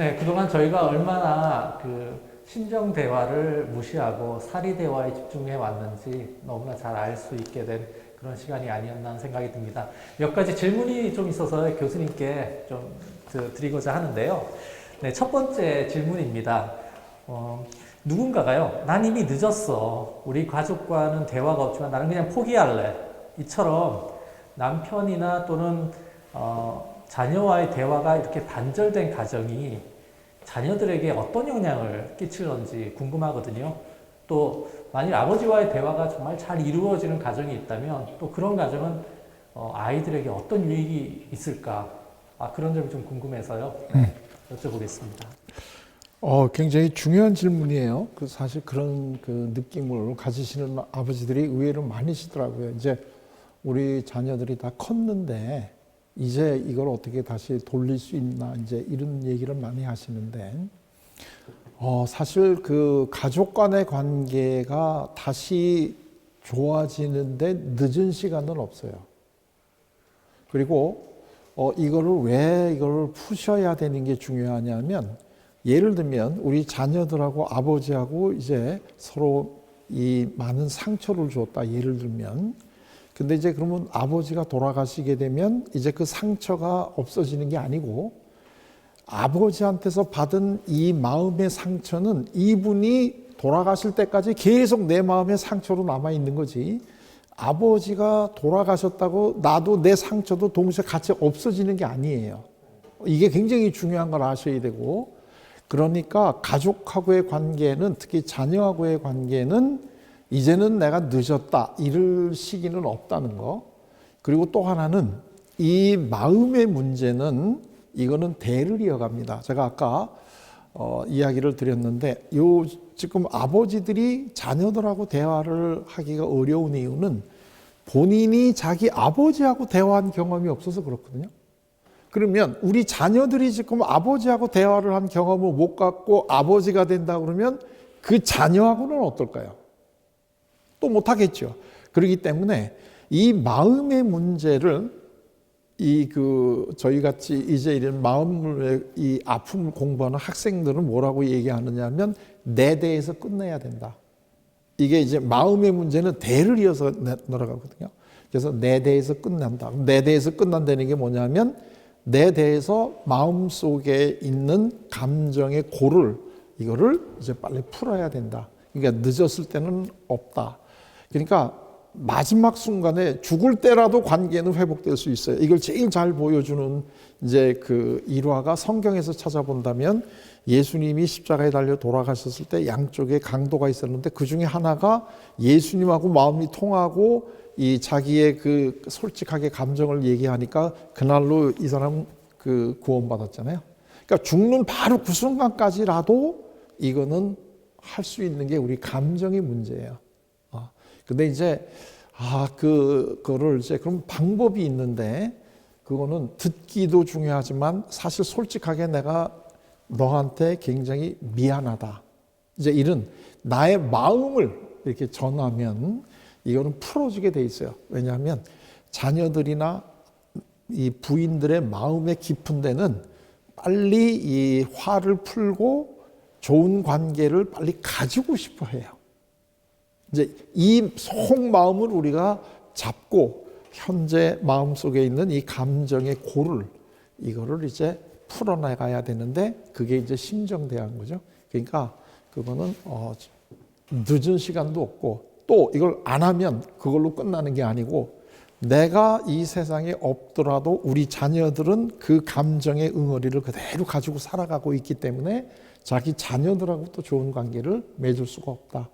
네, 그동안 저희가 얼마나 그 심정 대화를 무시하고 사리 대화에 집중해 왔는지 너무나 잘 알 수 있게 된 그런 시간이 아니었나 하는 생각이 듭니다. 몇 가지 질문이 좀 있어서 교수님께 좀 드리고자 하는데요. 네, 첫 번째 질문입니다. 누군가가요, 난 이미 늦었어. 우리 가족과는 대화가 없지만 나는 그냥 포기할래. 이처럼 남편이나 또는 자녀와의 대화가 이렇게 단절된 가정이 자녀들에게 어떤 영향을 끼칠런지 궁금하거든요. 또 만일 아버지와의 대화가 정말 잘 이루어지는 가정이 있다면 또 그런 가정은 아이들에게 어떤 유익이 있을까? 그런 점이 좀 궁금해서요. 네, 여쭤보겠습니다. 굉장히 중요한 질문이에요. 사실 그런 느낌을 가지시는 아버지들이 의외로 많으시더라고요. 이제 우리 자녀들이 다 컸는데 이제 이걸 어떻게 다시 돌릴 수 있나 이제 이런 얘기를 많이 하시는데 사실 그 가족 간의 관계가 다시 좋아지는데 늦은 시간은 없어요. 그리고 이거를 왜 이걸 푸셔야 되는 게 중요하냐면, 예를 들면 우리 자녀들하고 아버지하고 이제 서로 이 많은 상처를 줬다, 예를 들면. 근데 이제 그러면 아버지가 돌아가시게 되면 이제 그 상처가 없어지는 게 아니고, 아버지한테서 받은 이 마음의 상처는 이분이 돌아가실 때까지 계속 내 마음의 상처로 남아 있는 거지, 아버지가 돌아가셨다고 나도 내 상처도 동시에 같이 없어지는 게 아니에요. 이게 굉장히 중요한 걸 아셔야 되고, 그러니까 가족하고의 관계는, 특히 자녀하고의 관계는 이제는 내가 늦었다 이럴 시기는 없다는 거. 그리고 또 하나는 이 마음의 문제는 이거는 대를 이어갑니다. 제가 아까 이야기를 드렸는데, 지금 아버지들이 자녀들하고 대화를 하기가 어려운 이유는 본인이 자기 아버지하고 대화한 경험이 없어서 그렇거든요. 그러면 우리 자녀들이 지금 아버지하고 대화를 한 경험을 못 갖고 아버지가 된다 그러면 그 자녀하고는 어떨까요? 또 못하겠죠. 그렇기 때문에 이 마음의 문제를 저희 같이 이제 이런 마음의 이 아픔을 공부하는 학생들은 뭐라고 얘기하느냐 하면, 내 대에서 끝내야 된다. 이게 이제 마음의 문제는 대를 이어서 날아가거든요. 그래서 내 대에서 끝난다. 내 대에서 끝난다는 게 뭐냐면, 내 대에서 마음속에 있는 감정의 골을, 이거를 이제 빨리 풀어야 된다. 그러니까 늦었을 때는 없다. 그러니까 마지막 순간에 죽을 때라도 관계는 회복될 수 있어요. 이걸 제일 잘 보여주는 이제 그 일화가, 성경에서 찾아본다면 예수님이 십자가에 달려 돌아가셨을 때 양쪽에 강도가 있었는데 그 중에 하나가 예수님하고 마음이 통하고 이 자기의 그 솔직하게 감정을 얘기하니까 그날로 이 사람 그 구원받았잖아요. 그러니까 죽는 바로 그 순간까지라도 이거는 할 수 있는 게 우리 감정의 문제예요. 근데 이제 그거를 이제 그럼 방법이 있는데, 그거는 듣기도 중요하지만 사실 솔직하게 내가 너한테 굉장히 미안하다, 이제 이런 나의 마음을 이렇게 전하면 이거는 풀어지게 돼 있어요. 왜냐하면 자녀들이나 이 부인들의 마음의 깊은 데는 빨리 이 화를 풀고 좋은 관계를 빨리 가지고 싶어 해요. 이제 이 속마음을 우리가 잡고 현재 마음속에 있는 이 감정의 골을, 이거를 이제 풀어나가야 되는데, 그게 이제 심정대화인 거죠. 그러니까 그거는 늦은 시간도 없고, 또 이걸 안 하면 그걸로 끝나는 게 아니고, 내가 이 세상에 없더라도 우리 자녀들은 그 감정의 응어리를 그대로 가지고 살아가고 있기 때문에 자기 자녀들하고 또 좋은 관계를 맺을 수가 없다.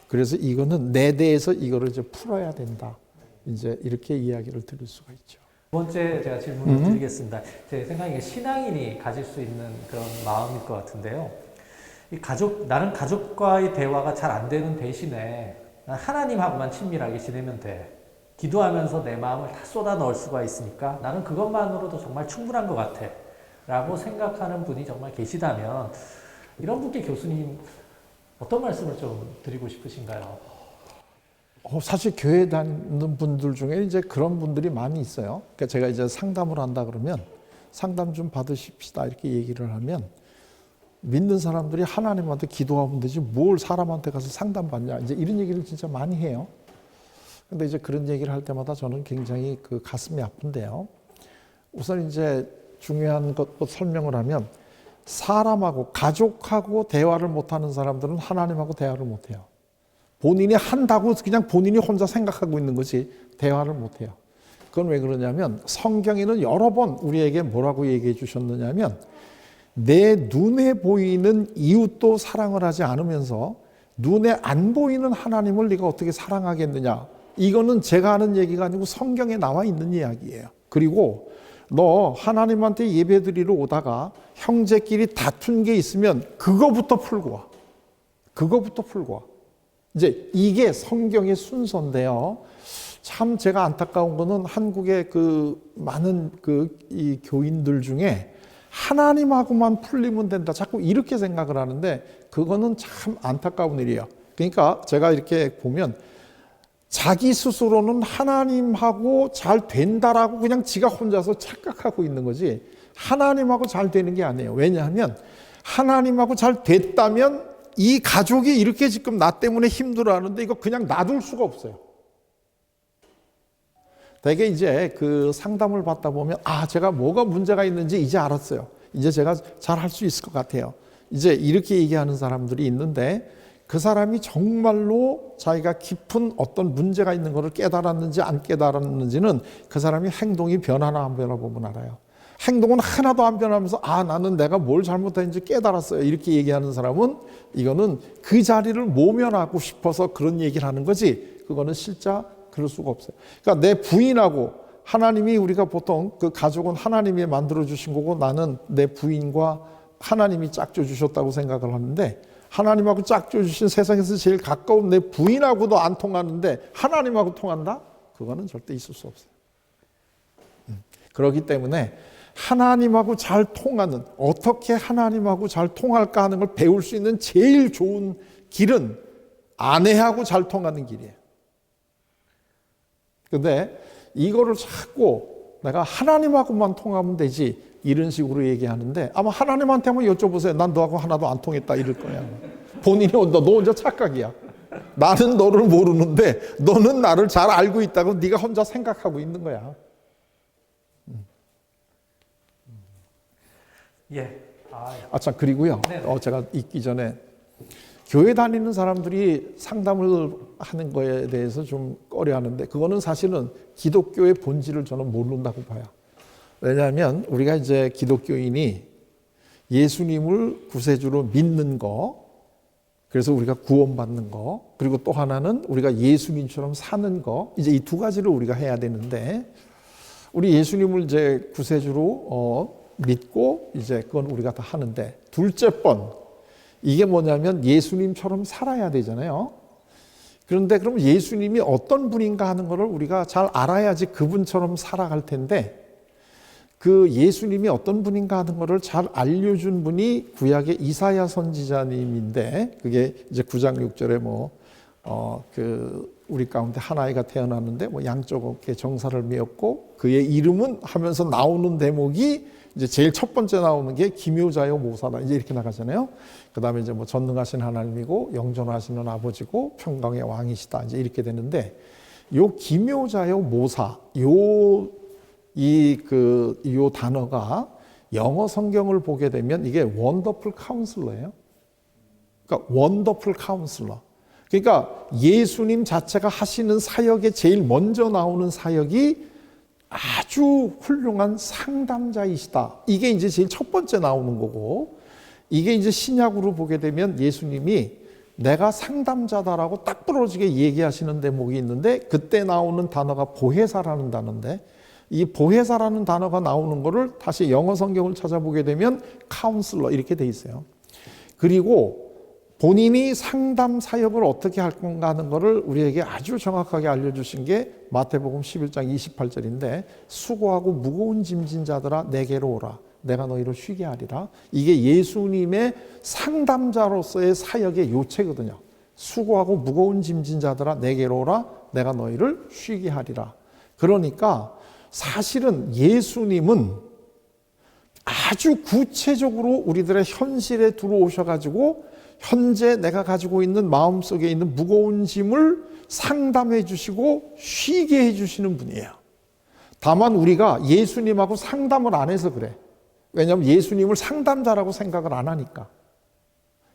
그래서 이거는 내 대해서 이거를 이제 풀어야 된다. 이제 이렇게 이야기를 드릴 수가 있죠. 두 번째 제가 질문을 드리겠습니다. 제 생각에 신앙인이 가질 수 있는 그런 마음일 것 같은데요. 나는 가족과의 대화가 잘 안 되는 대신에 난 하나님하고만 친밀하게 지내면 돼. 기도하면서 내 마음을 다 쏟아 넣을 수가 있으니까 나는 그것만으로도 정말 충분한 것 같아. 라고 생각하는 분이 정말 계시다면, 이런 분께 교수님 어떤 말씀을 좀 드리고 싶으신가요? 사실 교회 다니는 분들 중에 이제 그런 분들이 많이 있어요. 그러니까 제가 이제 상담을 한다 그러면 상담 좀 받으십시다 이렇게 얘기를 하면, 믿는 사람들이 하나님한테 기도하면 되지 뭘 사람한테 가서 상담받냐. 이제 이런 얘기를 진짜 많이 해요. 근데 이제 그런 얘기를 할 때마다 저는 굉장히 그 가슴이 아픈데요. 우선 이제 중요한 것 설명을 하면 사람하고 가족하고 대화를 못하는 사람들은 하나님하고 대화를 못해요. 본인이 한다고 그냥 본인이 혼자 생각하고 있는 것이 대화를 못해요. 그건 왜 그러냐면 성경에는 여러 번 우리에게 뭐라고 얘기해 주셨느냐면 내 눈에 보이는 이웃도 사랑을 하지 않으면서 눈에 안 보이는 하나님을 네가 어떻게 사랑하겠느냐. 이거는 제가 하는 얘기가 아니고 성경에 나와 있는 이야기예요. 그리고 너 하나님한테 예배드리러 오다가 형제끼리 다툰 게 있으면 그거부터 풀고 와. 그거부터 풀고 와. 이제 이게 성경의 순서인데요. 참 제가 안타까운 거는 한국의 그 많은 이 교인들 중에 하나님하고만 풀리면 된다. 자꾸 이렇게 생각을 하는데 그거는 참 안타까운 일이에요. 그러니까 제가 이렇게 보면 자기 스스로는 하나님하고 잘 된다라고 그냥 지가 혼자서 착각하고 있는 거지 하나님하고 잘 되는 게 아니에요. 왜냐하면 하나님하고 잘 됐다면 이 가족이 이렇게 지금 나 때문에 힘들어하는데 이거 그냥 놔둘 수가 없어요. 되게 이제 그 상담을 받다 보면 제가 뭐가 문제가 있는지 이제 알았어요. 이제 제가 잘 할 수 있을 것 같아요. 이제 이렇게 얘기하는 사람들이 있는데 그 사람이 정말로 자기가 깊은 어떤 문제가 있는 것을 깨달았는지 안 깨달았는지는 그 사람이 행동이 변하나 안 변하 보면 알아요. 행동은 하나도 안 변하면서 나는 내가 뭘 잘못했는지 깨달았어요. 이렇게 얘기하는 사람은 이거는 그 자리를 모면하고 싶어서 그런 얘기를 하는 거지 그거는 실제 그럴 수가 없어요. 그러니까 내 부인하고 하나님이 우리가 보통 그 가족은 하나님이 만들어 주신 거고 나는 내 부인과 하나님이 짝져 주셨다고 생각을 하는데 하나님하고 짝져 주신 세상에서 제일 가까운 내 부인하고도 안 통하는데 하나님하고 통한다? 그거는 절대 있을 수 없어요. 그렇기 때문에 하나님하고 잘 통하는 어떻게 하나님하고 잘 통할까 하는 걸 배울 수 있는 제일 좋은 길은 아내하고 잘 통하는 길이에요. 근데 이거를 자꾸 내가 하나님하고만 통하면 되지 이런 식으로 얘기하는데 아마 하나님한테 한번 여쭤보세요. 난 너하고 하나도 안 통했다 이럴 거야. 본인이 너 혼자 착각이야. 나는 너를 모르는데 너는 나를 잘 알고 있다고 네가 혼자 생각하고 있는 거야. 예. 참 그리고요. 제가 있기 전에 교회 다니는 사람들이 상담을 하는 거에 대해서 좀 꺼려하는데 그거는 사실은 기독교의 본질을 저는 모른다고 봐요. 왜냐하면 우리가 이제 기독교인이 예수님을 구세주로 믿는 거, 그래서 우리가 구원받는 거, 그리고 또 하나는 우리가 예수님처럼 사는 거, 이제 이 두 가지를 우리가 해야 되는데 우리 예수님을 이제 구세주로 믿고 이제 그건 우리가 다 하는데 둘째 번 이게 뭐냐면 예수님처럼 살아야 되잖아요. 그런데 그럼 예수님이 어떤 분인가 하는 것을 우리가 잘 알아야지 그분처럼 살아갈 텐데 그 예수님이 어떤 분인가 하는 것을 잘 알려준 분이 구약의 이사야 선지자님인데 그게 이제 9장 6절에 우리 가운데 한 아이가 태어났는데 양쪽 어깨에 정사를 메었고 그의 이름은 하면서 나오는 대목이 이제 제일 첫 번째 나오는 게 기묘자요 모사다 이제 이렇게 나가잖아요. 그 다음에 이제 전능하신 하나님이고 영존하시는 아버지고 평강의 왕이시다 이제 이렇게 되는데 요 기묘자요 모사 요 단어가 영어 성경을 보게 되면 이게 원더풀 카운슬러예요. 그러니까 원더풀 카운슬러. 그러니까 예수님 자체가 하시는 사역에 제일 먼저 나오는 사역이 아주 훌륭한 상담자이시다. 이게 이제 제일 첫 번째 나오는 거고, 이게 이제 신약으로 보게 되면 예수님이 내가 상담자다라고 딱 부러지게 얘기하시는 대목이 있는데, 그때 나오는 단어가 보혜사라는 단어인데, 이 보혜사라는 단어가 나오는 거를 다시 영어 성경을 찾아보게 되면 카운슬러 이렇게 돼 있어요. 그리고 본인이 상담 사역을 어떻게 할 건가 하는 것을 우리에게 아주 정확하게 알려주신 게 마태복음 11장 28절인데 수고하고 무거운 짐진 자들아 내게로 오라 내가 너희를 쉬게 하리라. 이게 예수님의 상담자로서의 사역의 요체거든요. 수고하고 무거운 짐진 자들아 내게로 오라 내가 너희를 쉬게 하리라. 그러니까 사실은 예수님은 아주 구체적으로 우리들의 현실에 들어오셔가지고 현재 내가 가지고 있는 마음속에 있는 무거운 짐을 상담해 주시고 쉬게 해 주시는 분이에요. 다만 우리가 예수님하고 상담을 안 해서 그래. 왜냐하면 예수님을 상담자라고 생각을 안 하니까.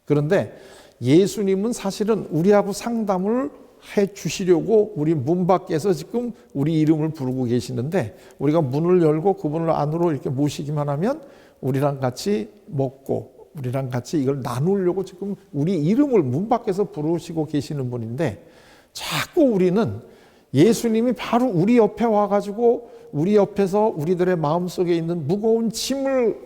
그런데 예수님은 사실은 우리하고 상담을 해 주시려고 우리 문 밖에서 지금 우리 이름을 부르고 계시는데, 우리가 문을 열고 그분을 안으로 이렇게 모시기만 하면 우리랑 같이 먹고 우리랑 같이 이걸 나누려고 지금 우리 이름을 문 밖에서 부르시고 계시는 분인데, 자꾸 우리는 예수님이 바로 우리 옆에 와가지고 우리 옆에서 우리들의 마음속에 있는 무거운 짐을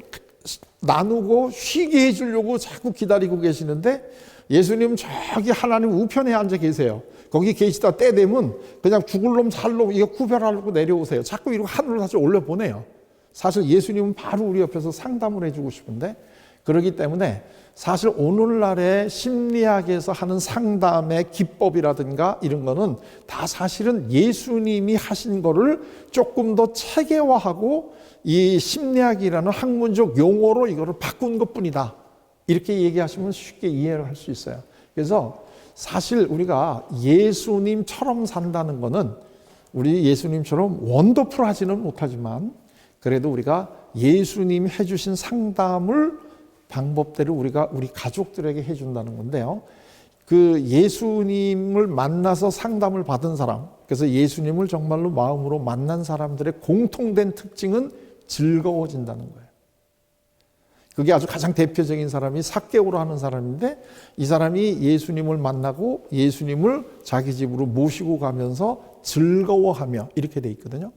나누고 쉬게 해주려고 자꾸 기다리고 계시는데, 예수님 저기 하나님 우편에 앉아 계세요. 거기 계시다 때 되면 그냥 죽을 놈 살 놈 이거 구별하려고 내려오세요. 자꾸 이러고 하늘로 다시 올려보내요. 사실 예수님은 바로 우리 옆에서 상담을 해주고 싶은데, 그렇기 때문에 사실 오늘날의 심리학에서 하는 상담의 기법이라든가 이런 거는 다 사실은 예수님이 하신 거를 조금 더 체계화하고 이 심리학이라는 학문적 용어로 이거를 바꾼 것뿐이다. 이렇게 얘기하시면 쉽게 이해를 할 수 있어요. 그래서 사실 우리가 예수님처럼 산다는 거는 우리 예수님처럼 원더풀하지는 못하지만 그래도 우리가 예수님이 해주신 상담을 방법대로 우리가 우리 가족들에게 해준다는 건데요. 그 예수님을 만나서 상담을 받은 사람, 그래서 예수님을 정말로 마음으로 만난 사람들의 공통된 특징은 즐거워진다는 거예요. 그게 아주 가장 대표적인 사람이 삭개오라 하는 사람인데, 이 사람이 예수님을 만나고 예수님을 자기 집으로 모시고 가면서 즐거워하며 이렇게 돼 있거든요.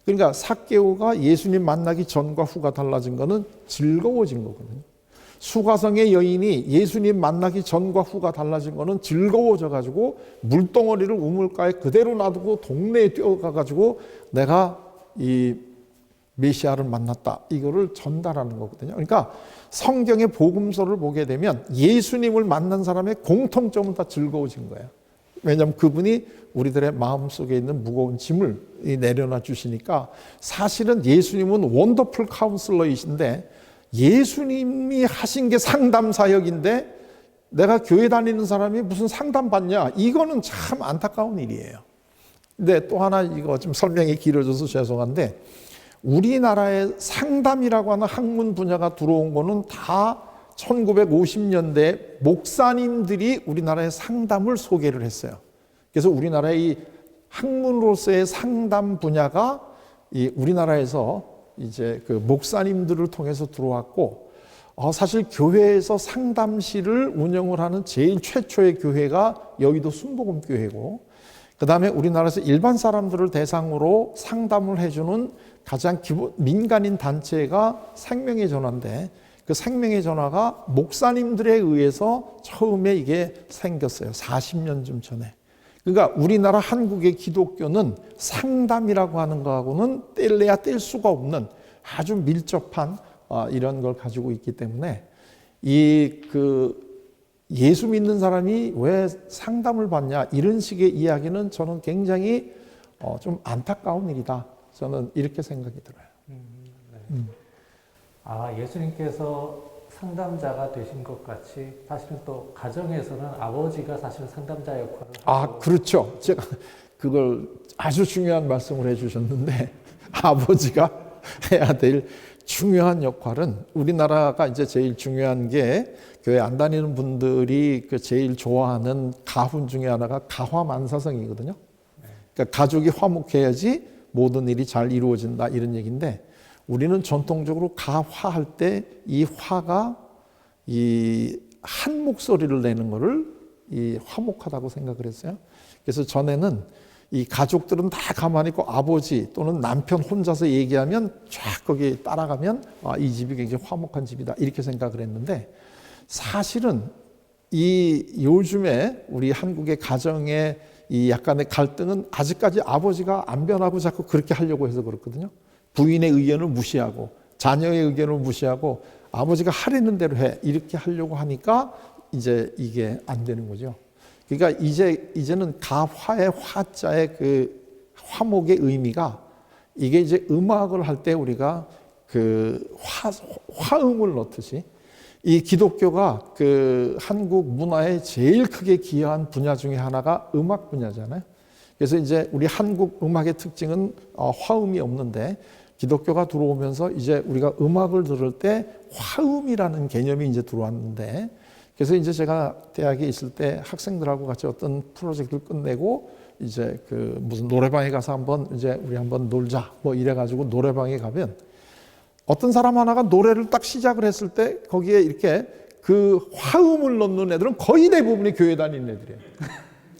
그러니까 삭개오가 예수님 만나기 전과 후가 달라진 거는 즐거워진 거거든요. 수가성의 여인이 예수님 만나기 전과 후가 달라진 거는 즐거워져 가지고 물덩어리를 우물가에 그대로 놔두고 동네에 뛰어가 가지고 내가 이 메시아를 만났다, 이거를 전달하는 거거든요. 그러니까 성경의 복음서를 보게 되면 예수님을 만난 사람의 공통점은 다 즐거워진 거예요. 왜냐하면 그분이 우리들의 마음속에 있는 무거운 짐을 내려놔 주시니까. 사실은 예수님은 원더풀 카운슬러이신데 예수님이 하신 게 상담 사역인데 내가 교회 다니는 사람이 무슨 상담 받냐, 이거는 참 안타까운 일이에요. 근데 또 하나, 이거 좀 설명이 길어져서 죄송한데, 우리나라에 상담이라고 하는 학문 분야가 들어온 거는 다 1950년대 목사님들이 우리나라의 상담을 소개를 했어요. 그래서 우리나라의 이 학문으로서의 상담 분야가 이 우리나라에서 이제 그 목사님들을 통해서 들어왔고, 사실 교회에서 상담실을 운영을 하는 제일 최초의 교회가 여의도 순복음교회고, 그 다음에 우리나라에서 일반 사람들을 대상으로 상담을 해주는 가장 민간인 단체가 생명의 전화인데, 그 생명의 전화가 목사님들에 의해서 처음에 이게 생겼어요. 40년쯤 전에. 그러니까 우리나라 한국의 기독교는 상담이라고 하는 거하고는 뗄래야 뗄 수가 없는 아주 밀접한 이런 걸 가지고 있기 때문에 예수 믿는 사람이 왜 상담을 받냐, 이런 식의 이야기는 저는 굉장히 좀 안타까운 일이다. 저는 이렇게 생각이 들어요. 예수님께서 상담자가 되신 것 같이 사실은 또 가정에서는 아버지가 사실 상담자 역할을 하고. 그렇죠. 제가 그걸 아주 중요한 말씀을 해주셨는데, 아버지가 해야 될 중요한 역할은, 우리나라가 이제 제일 중요한 게 교회 안 다니는 분들이 그 제일 좋아하는 가훈 중에 하나가 가화만사성이거든요. 그러니까 가족이 화목해야지 모든 일이 잘 이루어진다, 이런 얘기인데, 우리는 전통적으로 가화할 때 이 화가 이 한 목소리를 내는 거를 이 화목하다고 생각을 했어요. 그래서 전에는 이 가족들은 다 가만히 있고 아버지 또는 남편 혼자서 얘기하면 쫙 거기 따라가면 이 집이 굉장히 화목한 집이다, 이렇게 생각을 했는데, 사실은 이 요즘에 우리 한국의 가정의 이 약간의 갈등은 아직까지 아버지가 안 변하고 자꾸 그렇게 하려고 해서 그렇거든요. 부인의 의견을 무시하고 자녀의 의견을 무시하고 아버지가 하려는 대로 해, 이렇게 하려고 하니까 이제 이게 안 되는 거죠. 그러니까 이제는 가화의 화자의 그 화목의 의미가, 이게 이제 음악을 할 때 우리가 그 화음을 넣듯이 이 기독교가 그 한국 문화에 제일 크게 기여한 분야 중에 하나가 음악 분야잖아요. 그래서 이제 우리 한국 음악의 특징은 화음이 없는데 기독교가 들어오면서 이제 우리가 음악을 들을 때 화음이라는 개념이 이제 들어왔는데 그래서 이제 제가 대학에 있을 때 학생들하고 같이 어떤 프로젝트를 끝내고 이제 그 무슨 노래방에 가서 우리 한번 놀자 뭐 이래가지고 노래방에 가면 어떤 사람 하나가 노래를 딱 시작을 했을 때 거기에 이렇게 그 화음을 넣는 애들은 거의 대부분이 교회 다니는 애들이에요.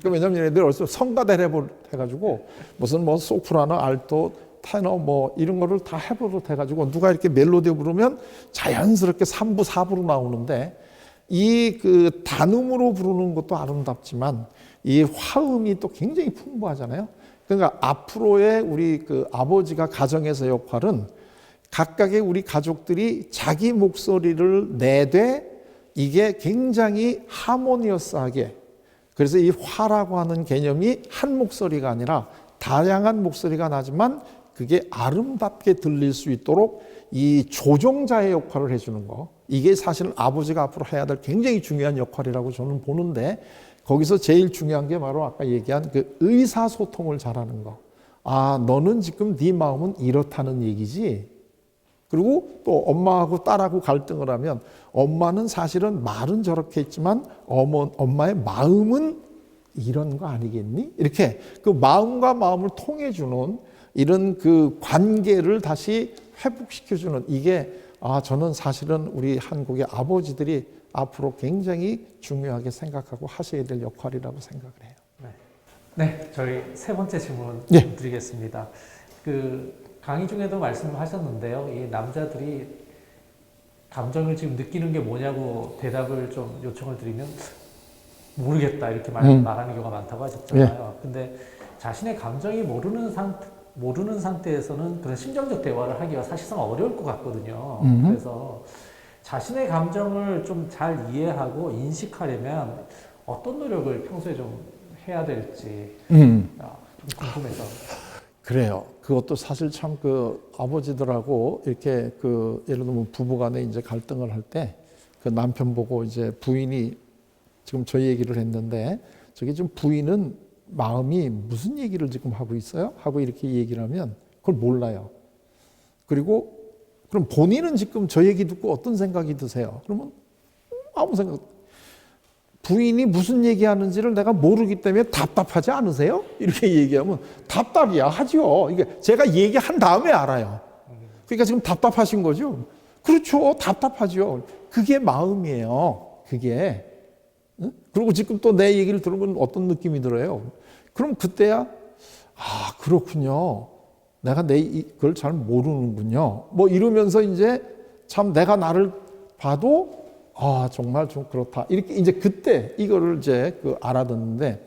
왜냐면 얘네들 어디서 성가대를 해가지고 무슨 뭐 소프라노, 알토, 테너 뭐 이런 거를 다 해버릇해가지고 누가 이렇게 멜로디 부르면 자연스럽게 3부, 4부로 나오는데 이 그 단음으로 부르는 것도 아름답지만 이 화음이 또 굉장히 풍부하잖아요. 그러니까 앞으로의 우리 그 아버지가 가정에서 역할은 각각의 우리 가족들이 자기 목소리를 내되 이게 굉장히 하모니어스하게 그래서 이 화라고 하는 개념이 한 목소리가 아니라 다양한 목소리가 나지만 그게 아름답게 들릴 수 있도록 이 조종자의 역할을 해주는 거 이게 사실은 아버지가 앞으로 해야 될 굉장히 중요한 역할이라고 저는 보는데 거기서 제일 중요한 게 바로 아까 얘기한 그 의사소통을 잘하는 거. 아, 너는 지금 네 마음은 이렇다는 얘기지. 그리고 또 엄마하고 딸하고 갈등을 하면 엄마는 사실은 말은 저렇게 했지만 엄마의 마음은 이런 거 아니겠니? 이렇게 그 마음과 마음을 통해주는 이런 그 관계를 다시 회복시켜주는 이게 저는 사실은 우리 한국의 아버지들이 앞으로 굉장히 중요하게 생각하고 하셔야 될 역할이라고 생각을 해요. 네, 저희 세 번째 질문 네. 드리겠습니다. 그 강의 중에도 말씀하셨는데요. 이 남자들이 감정을 지금 느끼는 게 뭐냐고 대답을 좀 요청을 드리면 모르겠다 이렇게 말하는 경우가 많다고 하셨잖아요. 근데 자신의 감정이 모르는 상태에서는 그런 심정적 대화를 하기가 사실상 어려울 것 같거든요. 그래서 자신의 감정을 좀 잘 이해하고 인식하려면 어떤 노력을 평소에 좀 해야 될지 좀 궁금해서. 그래요. 그것도 사실 참 그 아버지들하고 이렇게 그 예를 들면 부부간에 이제 갈등을 할 때 그 남편 보고 이제 부인이 지금 저 얘기를 했는데 저게 지금 부인은 마음이 무슨 얘기를 지금 하고 있어요? 하고 이렇게 얘기를 하면 그걸 몰라요. 그리고 그럼 본인은 지금 저 얘기 듣고 어떤 생각이 드세요? 그러면 아무 생각. 부인이 무슨 얘기하는지를 내가 모르기 때문에 답답하지 않으세요? 이렇게 얘기하면 답답이야 하죠. 이게 제가 얘기한 다음에 알아요. 그러니까 지금 답답하신 거죠. 그렇죠. 답답하죠. 그게 마음이에요. 그게. 그리고 지금 또 내 얘기를 들으면 어떤 느낌이 들어요? 그럼 그때야 그렇군요. 내가 그걸 잘 모르는군요. 뭐 이러면서 이제 참 내가 나를 봐도 정말 좀 그렇다. 이렇게 이제 그때 이거를 이제 알아듣는데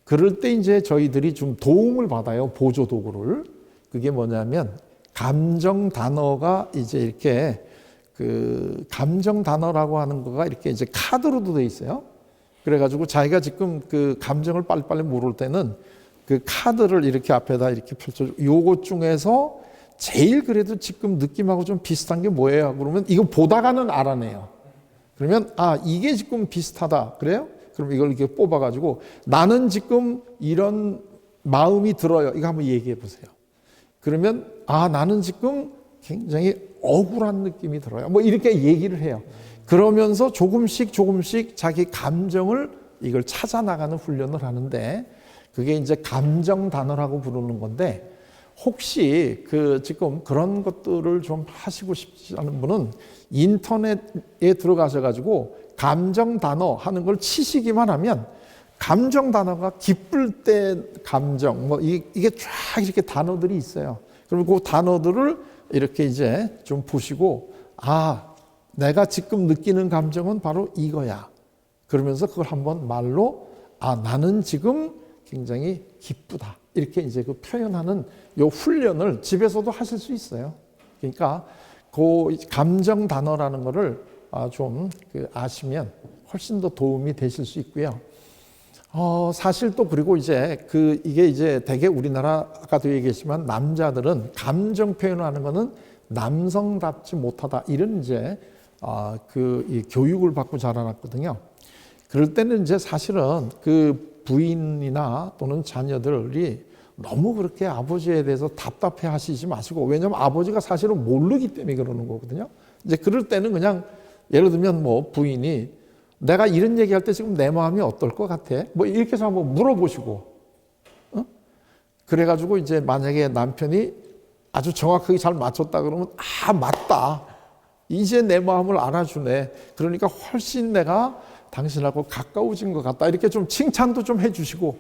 그럴 때 이제 저희들이 좀 도움을 받아요. 보조 도구를. 그게 뭐냐면 감정 단어가 이제 이렇게 그 감정 단어라고 하는 거가 이렇게 이제 카드로도 돼 있어요. 그래가지고 자기가 지금 그 감정을 빨리빨리 모를 때는 그 카드를 이렇게 앞에다 이렇게 펼쳐주고 요것 중에서 제일 그래도 지금 느낌하고 좀 비슷한 게 뭐예요? 그러면 이거 보다가는 알아내요. 그러면 이게 지금 비슷하다. 그래요? 그럼 이걸 이렇게 뽑아가지고 나는 지금 이런 마음이 들어요. 이거 한번 얘기해 보세요. 그러면 나는 지금 굉장히 억울한 느낌이 들어요. 뭐 이렇게 얘기를 해요. 그러면서 조금씩 자기 감정을 이걸 찾아 나가는 훈련을 하는데 그게 이제 감정 단어라고 부르는 건데 혹시 지금 그런 것들을 좀 하시고 싶지 않은 분은 인터넷에 들어가셔가지고 감정 단어 하는 걸 치시기만 하면 감정 단어가 기쁠 때 감정 뭐 이게 쫙 이렇게 단어들이 있어요. 그리고 그 단어들을 이렇게 이제 좀 보시고 내가 지금 느끼는 감정은 바로 이거야. 그러면서 그걸 한번 말로 나는 지금 굉장히 기쁘다. 이렇게 이제 그 표현하는 요 훈련을 집에서도 하실 수 있어요. 그러니까 그 감정 단어라는 거를 좀 아시면 훨씬 더 도움이 되실 수 있고요. 사실 또 그리고 이제 이게 이제 되게 우리나라 아까도 얘기했지만 남자들은 감정 표현하는 거는 남성답지 못하다 이런 이제 이 교육을 받고 자라났거든요. 그럴 때는 이제 사실은 그 부인이나 또는 자녀들이 너무 그렇게 아버지에 대해서 답답해 하시지 마시고, 왜냐하면 아버지가 사실은 모르기 때문에 그러는 거거든요. 이제 그럴 때는 그냥 예를 들면 뭐 부인이 내가 이런 얘기할 때 지금 내 마음이 어떨 것 같아? 뭐 이렇게 해서 한번 물어보시고, 그래가지고 이제 만약에 남편이 아주 정확하게 잘 맞췄다 그러면 맞다. 이제 내 마음을 알아주네. 그러니까 훨씬 내가 당신하고 가까워진 것 같다. 이렇게 좀 칭찬도 좀 해주시고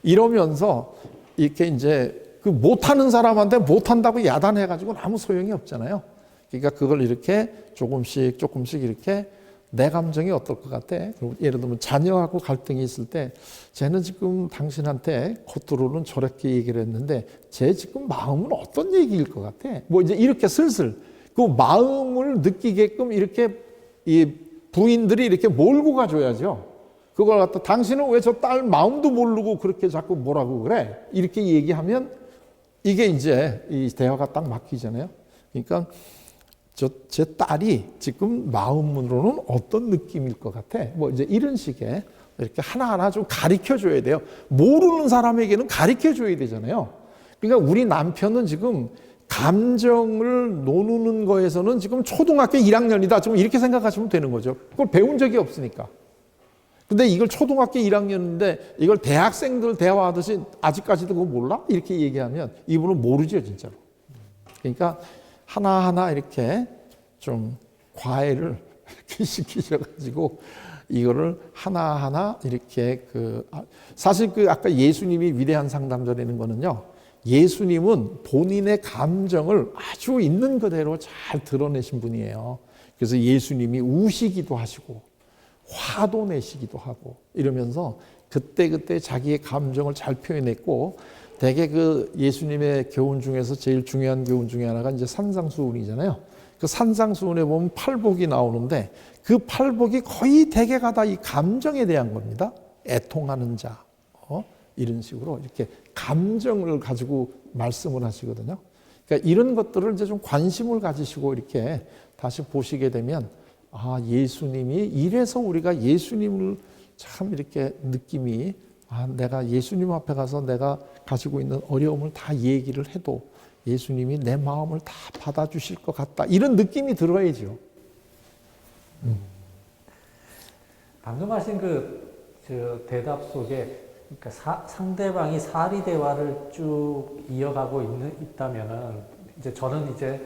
이러면서 이렇게 이제 그 못하는 사람한테 못한다고 야단해가지고는 아무 소용이 없잖아요. 그러니까 그걸 이렇게 조금씩 이렇게 내 감정이 어떨 것 같아? 예를 들면 자녀하고 갈등이 있을 때 쟤는 지금 당신한테 겉으로는 저렇게 얘기를 했는데 쟤 지금 마음은 어떤 얘기일 것 같아? 뭐 이제 이렇게 슬슬 그 마음을 느끼게끔 이렇게 이 부인들이 이렇게 몰고 가줘야죠. 그걸 갖다 당신은 왜 저 딸 마음도 모르고 그렇게 자꾸 뭐라고 그래? 이렇게 얘기하면 이게 이제 이 대화가 딱 막히잖아요. 그러니까 제 딸이 지금 마음으로는 어떤 느낌일 것 같아? 뭐 이제 이런 식의 이렇게 하나하나 좀 가르쳐 줘야 돼요. 모르는 사람에게는 가르쳐 줘야 되잖아요. 그러니까 우리 남편은 지금 감정을 노는 거에서는 지금 초등학교 1학년이다. 좀 이렇게 생각하시면 되는 거죠. 그걸 배운 적이 없으니까. 근데 이걸 초등학교 1학년인데 이걸 대학생들 대화하듯이 아직까지도 그거 몰라? 이렇게 얘기하면 이분은 모르죠, 진짜로. 그러니까 하나하나 이렇게 좀 과외를 이렇게 시키셔가지고 이거를 하나하나 이렇게 사실 아까 예수님이 위대한 상담자라는 거는요. 예수님은 본인의 감정을 아주 있는 그대로 잘 드러내신 분이에요. 그래서 예수님이 우시기도 하시고 화도 내시기도 하고 이러면서 그때그때 자기의 감정을 잘 표현했고 대개 예수님의 교훈 중에서 제일 중요한 교훈 중에 하나가 이제 산상수훈이잖아요. 그 산상수훈에 보면 팔복이 나오는데 그 팔복이 거의 대개가 다 이 감정에 대한 겁니다. 애통하는 자, 이런 식으로 이렇게 감정을 가지고 말씀을 하시거든요. 그러니까 이런 것들을 이제 좀 관심을 가지시고 이렇게 다시 보시게 되면 예수님이 이래서 우리가 예수님을 참 이렇게 느낌이 내가 예수님 앞에 가서 내가 가지고 있는 어려움을 다 얘기를 해도 예수님이 내 마음을 다 받아주실 것 같다. 이런 느낌이 들어야죠. 방금 하신 대답 속에 그러니까 상대방이 사리 대화를 쭉 이어가고 있다면은 이제 저는 이제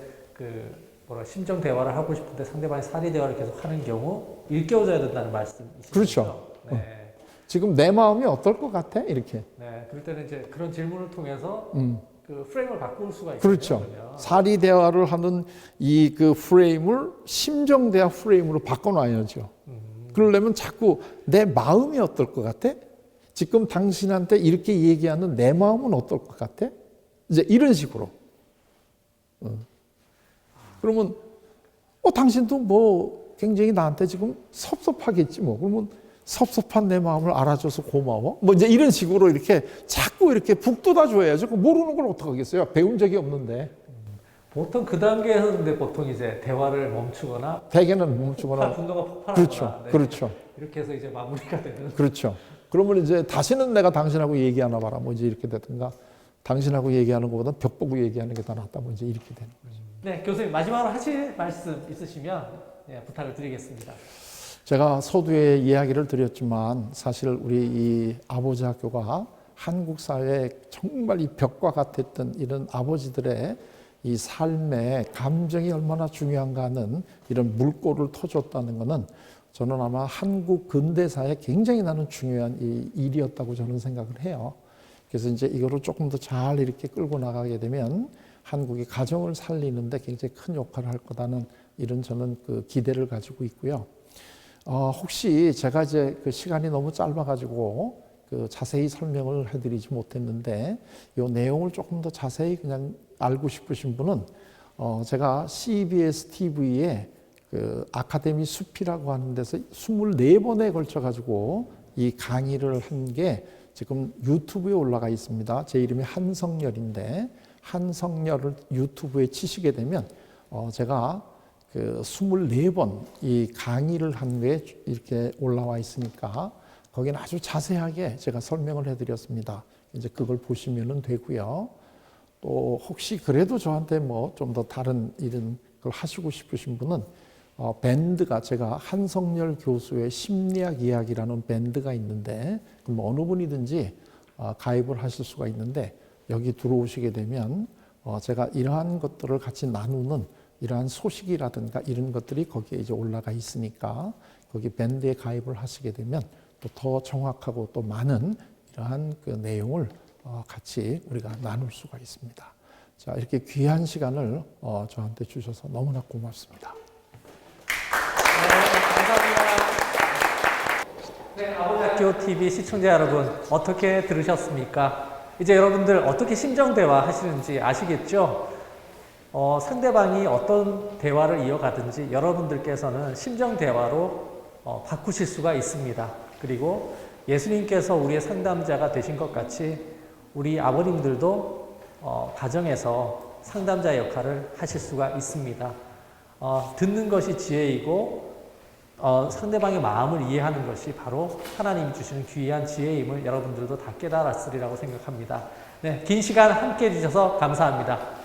심정 대화를 하고 싶은데 상대방이 사리 대화를 계속 하는 경우 일깨워줘야 된다는 말씀이시죠? 그렇죠. 네. 지금 내 마음이 어떨 것 같아? 이렇게. 네, 그럴 때는 이제 그런 질문을 통해서 프레임을 바꿀 수가 있거든요. 그렇죠. 사리 대화를 하는 프레임을 심정 대화 프레임으로 바꿔놔야죠. 그러려면 자꾸 내 마음이 어떨 것 같아? 지금 당신한테 이렇게 얘기하는 내 마음은 어떨 것 같아? 이제 이런 식으로. 그러면 당신도 뭐 굉장히 나한테 지금 섭섭하겠지 뭐. 그러면 섭섭한 내 마음을 알아줘서 고마워. 뭐 이제 이런 식으로 이렇게 자꾸 이렇게 북돋아 줘야죠. 모르는 걸 어떡하겠어요. 배운 적이 없는데. 보통 그 단계에서 근데 보통 이제 대화를 멈추거나 대개는 멈추거나 분노가 폭발하거나 그렇죠. 네. 그렇죠. 이렇게 해서 이제 마무리가 되는. 그렇죠. 그러면 이제 다시는 내가 당신하고 얘기하나 봐라. 뭐 이제 이렇게 되든가 당신하고 얘기하는 것보다 벽 보고 얘기하는 게 더 낫다. 뭐 이제 이렇게 되는 거죠. 네, 교수님 마지막으로 하실 말씀 있으시면 부탁을 드리겠습니다. 제가 서두에 이야기를 드렸지만 사실 우리 이 아버지 학교가 한국 사회에 정말 이 벽과 같았던 이런 아버지들의 이 삶의 감정이 얼마나 중요한가 하는 이런 물꼬를 터줬다는 것은 저는 아마 한국 근대사에 굉장히 나는 중요한 이 일이었다고 저는 생각을 해요. 그래서 이제 이거를 조금 더 잘 이렇게 끌고 나가게 되면 한국이 가정을 살리는데 굉장히 큰 역할을 할 거다는 이런 저는 기대를 가지고 있고요. 혹시 제가 이제 시간이 너무 짧아가지고 자세히 설명을 해드리지 못했는데 이 내용을 조금 더 자세히 그냥 알고 싶으신 분은 제가 CBS TV에 아카데미 숲이라고 하는 데서 24번에 걸쳐가지고 이 강의를 한 게 지금 유튜브에 올라가 있습니다. 제 이름이 한성열인데 한성열을 유튜브에 치시게 되면 제가 그 24번 이 강의를 한 게 이렇게 올라와 있으니까 거기는 아주 자세하게 제가 설명을 해드렸습니다. 이제 그걸 보시면 되고요. 또 혹시 그래도 저한테 뭐 좀 더 다른 이런 걸 하시고 싶으신 분은 밴드가 제가 한성열 교수의 심리학 이야기라는 밴드가 있는데 그럼 어느 분이든지 가입을 하실 수가 있는데 여기 들어오시게 되면 제가 이러한 것들을 같이 나누는 이러한 소식이라든가 이런 것들이 거기에 이제 올라가 있으니까 거기 밴드에 가입을 하시게 되면 또 더 정확하고 또 많은 이러한 그 내용을 같이 우리가 나눌 수가 있습니다. 자, 이렇게 귀한 시간을 저한테 주셔서 너무나 고맙습니다. 네, 감사합니다. 네, 아버지학교 TV 시청자 여러분, 어떻게 들으셨습니까? 이제 여러분들 어떻게 심정대화 하시는지 아시겠죠? 상대방이 어떤 대화를 이어가든지 여러분들께서는 심정대화로 바꾸실 수가 있습니다. 그리고 예수님께서 우리의 상담자가 되신 것 같이 우리 아버님들도 가정에서 상담자 역할을 하실 수가 있습니다. 듣는 것이 지혜이고 상대방의 마음을 이해하는 것이 바로 하나님이 주시는 귀한 지혜임을 여러분들도 다 깨달았으리라고 생각합니다. 네, 긴 시간 함께 해주셔서 감사합니다.